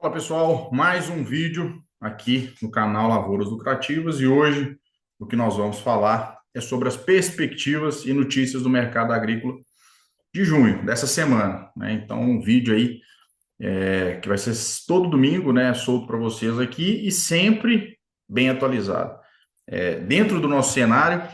Fala pessoal, mais um vídeo aqui no canal Lavouras Lucrativas e hoje o que nós vamos falar é sobre as perspectivas e notícias do mercado agrícola de junho, dessa semana, né? Então, um vídeo aí que vai ser todo domingo, né? Solto para vocês aqui e sempre bem atualizado. Dentro do nosso cenário,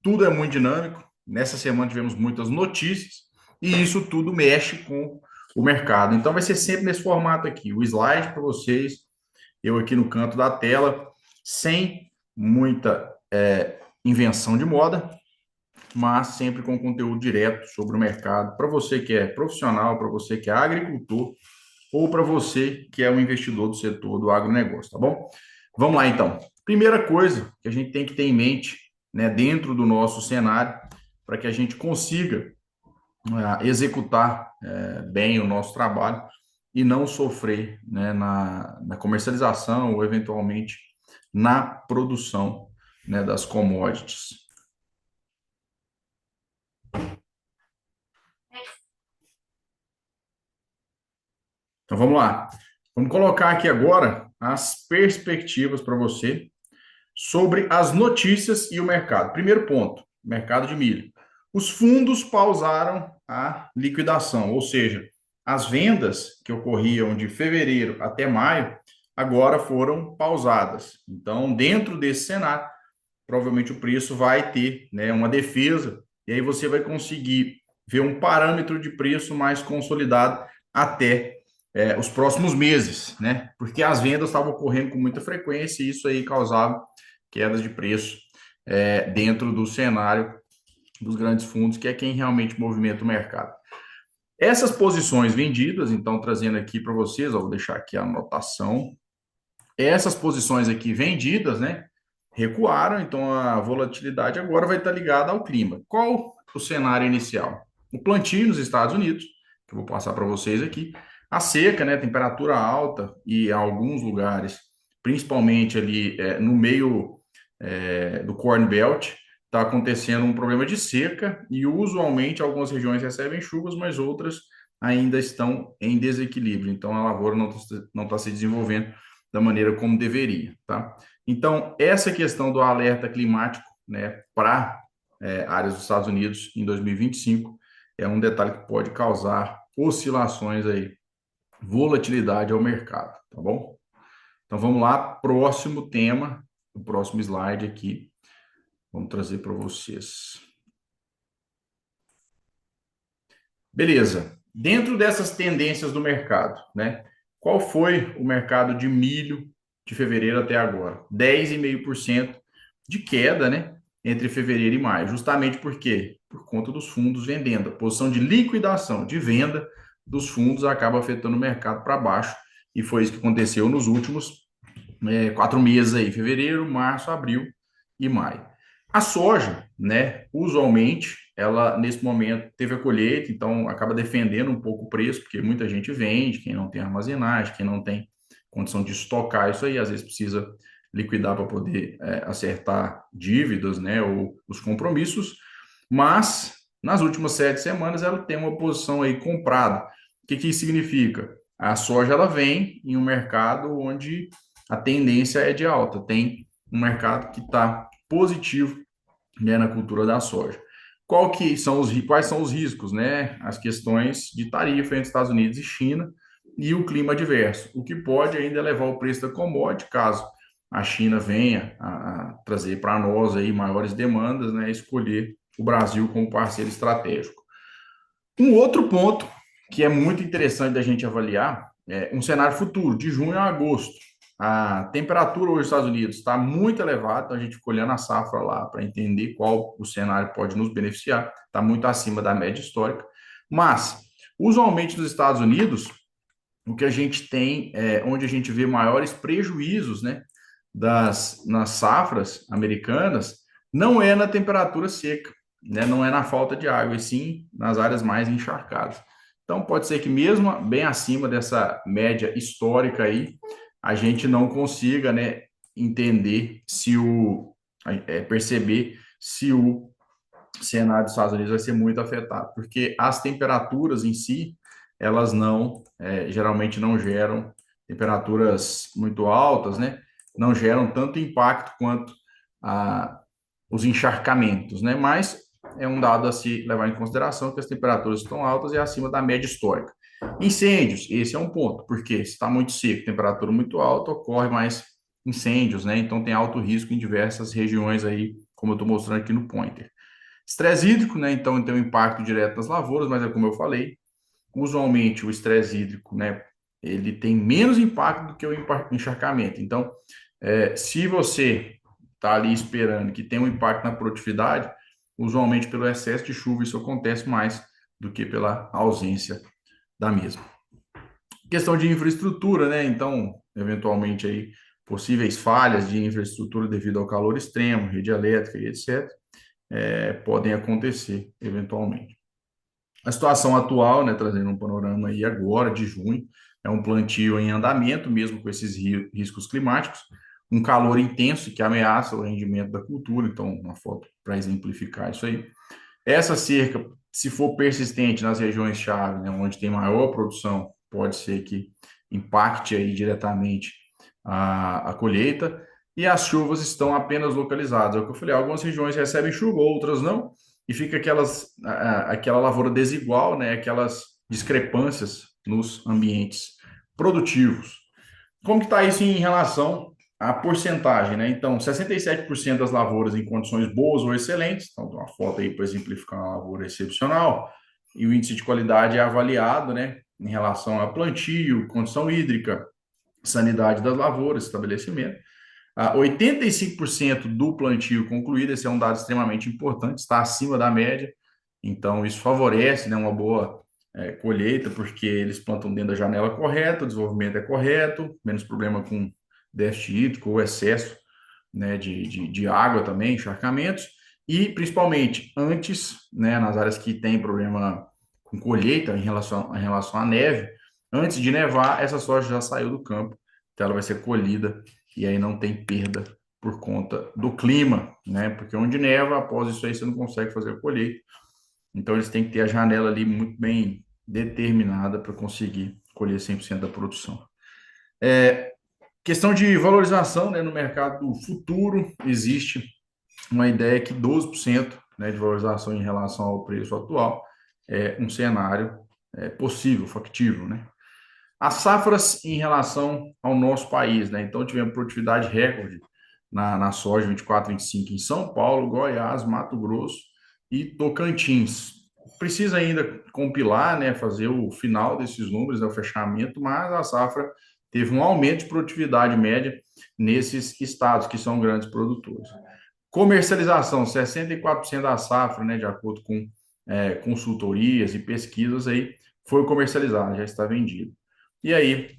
tudo é muito dinâmico. Nessa semana tivemos muitas notícias e isso tudo mexe com o mercado. Então, vai ser sempre nesse formato aqui: o slide para vocês, eu aqui no canto da tela, sem muita invenção de moda, mas sempre com conteúdo direto sobre o mercado, para você que é profissional, para você que é agricultor, ou para você que é um investidor do setor do agronegócio, tá bom? Vamos lá então. Primeira coisa que a gente tem que ter em mente, né, dentro do nosso cenário, para que a gente consiga executar bem o nosso trabalho e não sofrer, né, na comercialização ou eventualmente na produção, né, das commodities. Então vamos lá. Vamos colocar aqui agora as perspectivas para você sobre as notícias e o mercado. Primeiro ponto, mercado de milho. Os fundos pausaram a liquidação, ou seja, as vendas que ocorriam de fevereiro até maio agora foram pausadas. Então, dentro desse cenário, provavelmente o preço vai ter, né, uma defesa, e aí você vai conseguir ver um parâmetro de preço mais consolidado até os próximos meses, né? Porque as vendas estavam ocorrendo com muita frequência e isso aí causava quedas de preço dentro do cenário dos grandes fundos, que é quem realmente movimenta o mercado. Essas posições vendidas, então, trazendo aqui para vocês, ó, vou deixar aqui a anotação. Essas posições aqui vendidas, né, recuaram, então a volatilidade agora vai estar ligada ao clima. Qual o cenário inicial? O plantio nos Estados Unidos, que eu vou passar para vocês aqui, a seca, né, temperatura alta e em alguns lugares, principalmente ali no meio do Corn Belt, está acontecendo um problema de seca e usualmente algumas regiões recebem chuvas, mas outras ainda estão em desequilíbrio. Então a lavoura não tá se desenvolvendo da maneira como deveria, tá? Então, essa questão do alerta climático, né, para áreas dos Estados Unidos em 2025 é um detalhe que pode causar oscilações aí, volatilidade ao mercado, tá bom? Então, vamos lá, próximo tema, o próximo slide aqui, vamos trazer para vocês. Beleza. Dentro dessas tendências do mercado, né? Qual foi o mercado de milho de fevereiro até agora? 10,5% de queda, né? Entre fevereiro e maio. Justamente por quê? Por conta dos fundos vendendo. A posição de liquidação, de venda dos fundos acaba afetando o mercado para baixo. E foi isso que aconteceu nos últimos 4 meses aí, fevereiro, março, abril e maio. A soja, né, usualmente, ela nesse momento teve a colheita, então acaba defendendo um pouco o preço, porque muita gente vende, quem não tem armazenagem, quem não tem condição de estocar isso aí, às vezes precisa liquidar para poder acertar dívidas, né, ou os compromissos, mas nas últimas 7 semanas ela tem uma posição aí comprada. O que que isso significa? A soja ela vem em um mercado onde a tendência é de alta, tem um mercado que está positivo, né, na cultura da soja. Quais são os riscos, né? As questões de tarifa entre Estados Unidos e China e o clima adverso, o que pode ainda levar o preço da commodity, caso a China venha a trazer para nós aí maiores demandas, né? Escolher o Brasil como parceiro estratégico. Um outro ponto que é muito interessante da gente avaliar é um cenário futuro, de junho a agosto. A temperatura hoje nos Estados Unidos está muito elevada, então a gente fica olhando a safra lá para entender qual o cenário pode nos beneficiar, está muito acima da média histórica. Mas, usualmente nos Estados Unidos, o que a gente tem é onde a gente vê maiores prejuízos, né, nas safras americanas, não é na temperatura seca, né, não é na falta de água, e sim nas áreas mais encharcadas. Então, pode ser que mesmo bem acima dessa média histórica aí, a gente não consiga, né, entender se perceber se o cenário dos Estados Unidos vai ser muito afetado, porque as temperaturas em si, elas não, geralmente não geram temperaturas muito altas, né, não geram tanto impacto quanto a, os encharcamentos, né, mas é um dado a se levar em consideração que as temperaturas estão altas e acima da média histórica. Incêndios, esse é um ponto, porque se está muito seco, temperatura muito alta, ocorre mais incêndios, né? Então tem alto risco em diversas regiões aí, como eu estou mostrando aqui no pointer. Estresse hídrico, né? Então tem um impacto direto nas lavouras, mas é como eu falei, usualmente o estresse hídrico, né? Ele tem menos impacto do que o encharcamento. Então, se você está ali esperando que tenha um impacto na produtividade, usualmente pelo excesso de chuva isso acontece mais do que pela ausência da mesma. Questão de infraestrutura, né? Então, eventualmente aí possíveis falhas de infraestrutura devido ao calor extremo, rede elétrica e etc., podem acontecer eventualmente. A situação atual, né, trazendo um panorama aí agora de junho, é um plantio em andamento, mesmo com esses riscos climáticos, um calor intenso que ameaça o rendimento da cultura, então uma foto para exemplificar isso aí. Essa seca, se for persistente nas regiões-chave, né, onde tem maior produção, pode ser que impacte aí diretamente a colheita, e as chuvas estão apenas localizadas. É o que eu falei, algumas regiões recebem chuva, outras não, e fica aquela lavoura desigual, né, aquelas discrepâncias nos ambientes produtivos. Como que está isso em relação à porcentagem, né? Então, 67% das lavouras em condições boas ou excelentes, então tem uma foto aí para exemplificar uma lavoura excepcional, e o índice de qualidade é avaliado, né, em relação a plantio, condição hídrica, sanidade das lavouras, estabelecimento. 85% do plantio concluído, esse é um dado extremamente importante, está acima da média, então isso favorece, né, uma boa colheita, porque eles plantam dentro da janela correta, o desenvolvimento é correto, menos problema com déficit hídrico ou excesso, né, de água também, encharcamentos, e principalmente antes, né, nas áreas que tem problema com colheita em relação à neve, antes de nevar, essa soja já saiu do campo, então ela vai ser colhida e aí não tem perda por conta do clima, né? Porque onde neva, após isso aí você não consegue fazer a colheita. Então eles têm que ter a janela ali muito bem determinada para conseguir colher 100% da produção. Questão de valorização, né, no mercado futuro, existe uma ideia que 12%, né, de valorização em relação ao preço atual é um cenário possível, factível, né? As safras em relação ao nosso país, né? Então, tivemos produtividade recorde na soja 24, 25 em São Paulo, Goiás, Mato Grosso e Tocantins. Precisa ainda compilar, né? Fazer o final desses números, né, o fechamento, mas a safra teve um aumento de produtividade média nesses estados que são grandes produtores. Comercialização, 64% da safra, né? De acordo com consultorias e pesquisas aí, foi comercializada, já está vendido. E aí,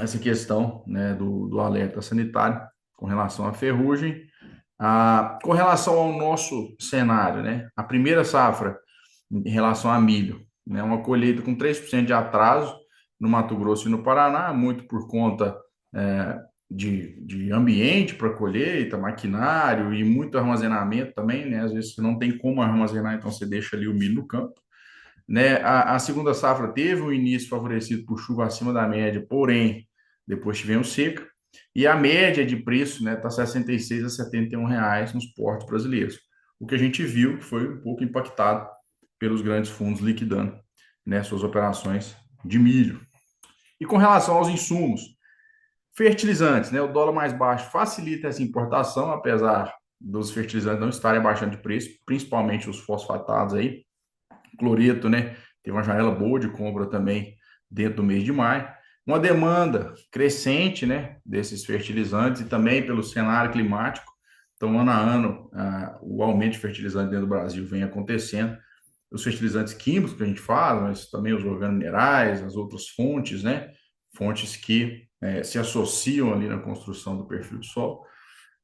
essa questão, né, do alerta sanitário com relação à ferrugem, com relação ao nosso cenário, né, a primeira safra em relação a milho, né, uma colheita com 3% de atraso no Mato Grosso e no Paraná, muito por conta de ambiente para colheita, maquinário e muito armazenamento também, né, às vezes você não tem como armazenar, então você deixa ali o milho no campo, né? A segunda safra teve um início favorecido por chuva acima da média, porém, depois tivemos seca, e a média de preço, né, está 66 a 71 reais nos portos brasileiros. O que a gente viu que foi um pouco impactado pelos grandes fundos liquidando, né, suas operações de milho. E com relação aos insumos, fertilizantes, né, o dólar mais baixo facilita essa importação, apesar dos fertilizantes não estarem baixando de preço, principalmente os fosfatados aí, cloreto, né? Teve uma janela boa de compra também dentro do mês de maio. Uma demanda crescente, né, desses fertilizantes e também pelo cenário climático. Então, ano a ano, o aumento de fertilizante dentro do Brasil vem acontecendo. Os fertilizantes químicos que a gente faz, mas também os organominerais, as outras fontes, né? Fontes que se associam ali na construção do perfil do solo.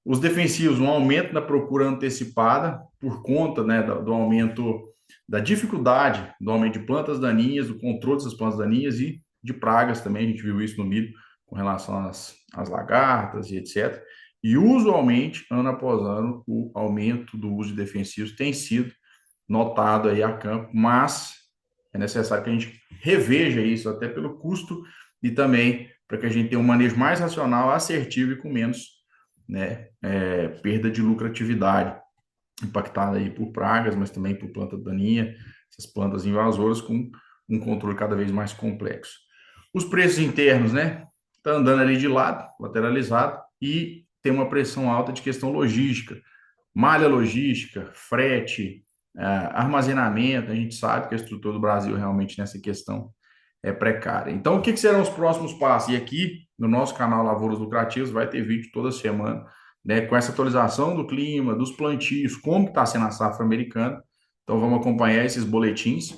Os defensivos, um aumento na procura antecipada por conta, né, do aumento da dificuldade do aumento de plantas daninhas, do controle dessas plantas daninhas e de pragas também, a gente viu isso no milho com relação às lagartas e etc. E usualmente, ano após ano, o aumento do uso de defensivos tem sido notado aí a campo, mas é necessário que a gente reveja isso até pelo custo e também para que a gente tenha um manejo mais racional, assertivo e com menos, né, perda de lucratividade, impactada aí por pragas, mas também por planta daninha, essas plantas invasoras com um controle cada vez mais complexo. Os preços internos, né, tá andando ali de lado, lateralizado, e tem uma pressão alta de questão logística, malha logística, frete, armazenamento. A gente sabe que a estrutura do Brasil realmente nessa questão é precária. Então, o que serão os próximos passos? E aqui no nosso canal Lavouras Lucrativas vai ter vídeo toda semana, né, com essa atualização do clima, dos plantios, como está sendo a safra americana. Então, vamos acompanhar esses boletins.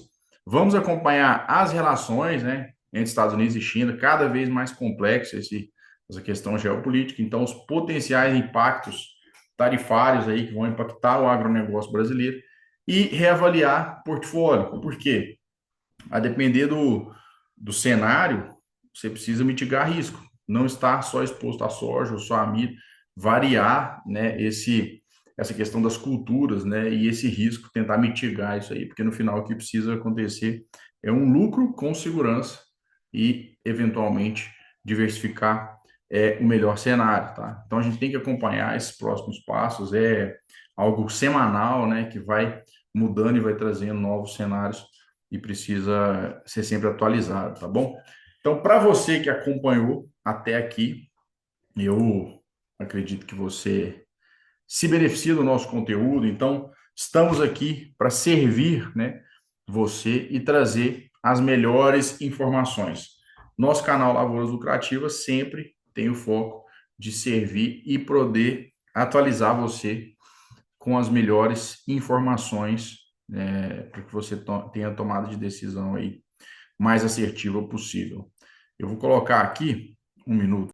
Vamos acompanhar as relações, né, entre Estados Unidos e China, cada vez mais complexo essa questão geopolítica. Então, os potenciais impactos tarifários aí que vão impactar o agronegócio brasileiro e reavaliar portfólio. Por quê? A depender do cenário, você precisa mitigar risco. Não estar só exposto à soja ou só a milho, variar, né, essa questão das culturas, né, e esse risco, tentar mitigar isso aí, porque no final o que precisa acontecer é um lucro com segurança e, eventualmente, diversificar o melhor cenário, tá? Então a gente tem que acompanhar esses próximos passos, é algo semanal, né, que vai mudando e vai trazendo novos cenários e precisa ser sempre atualizado, tá bom? Então, para você que acompanhou até aqui, eu acredito que você se beneficia do nosso conteúdo. Então, estamos aqui para servir, né, você e trazer as melhores informações. Nosso canal Lavouras Lucrativas sempre tem o foco de servir e poder atualizar você com as melhores informações, para que você tenha a tomada de decisão aí mais assertiva possível. Eu vou colocar aqui um minuto.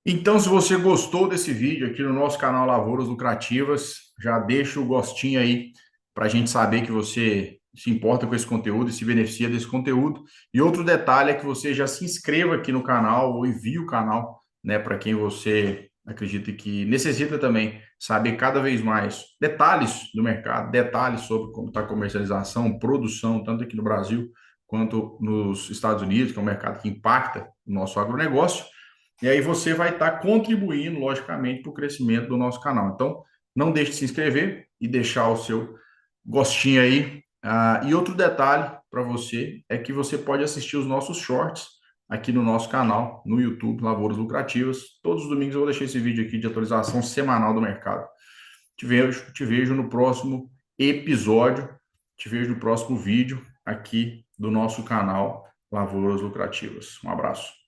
Então, se você gostou desse vídeo aqui no nosso canal Lavouras Lucrativas, já deixa o gostinho aí para a gente saber que você se importa com esse conteúdo e se beneficia desse conteúdo. E outro detalhe é que você já se inscreva aqui no canal ou envie o canal, né, para quem você acredita que necessita também saber cada vez mais detalhes do mercado, detalhes sobre como está a comercialização, produção, tanto aqui no Brasil quanto nos Estados Unidos, que é um mercado que impacta o nosso agronegócio. E aí você vai estar contribuindo, logicamente, para o crescimento do nosso canal. Então, não deixe de se inscrever e deixar o seu gostinho aí. E outro detalhe para você é que você pode assistir os nossos shorts aqui no nosso canal, no YouTube, Lavouras Lucrativas. Todos os domingos eu vou deixar esse vídeo aqui de atualização semanal do mercado. Te vejo no próximo episódio, te vejo no próximo vídeo aqui do nosso canal Lavouras Lucrativas. Um abraço.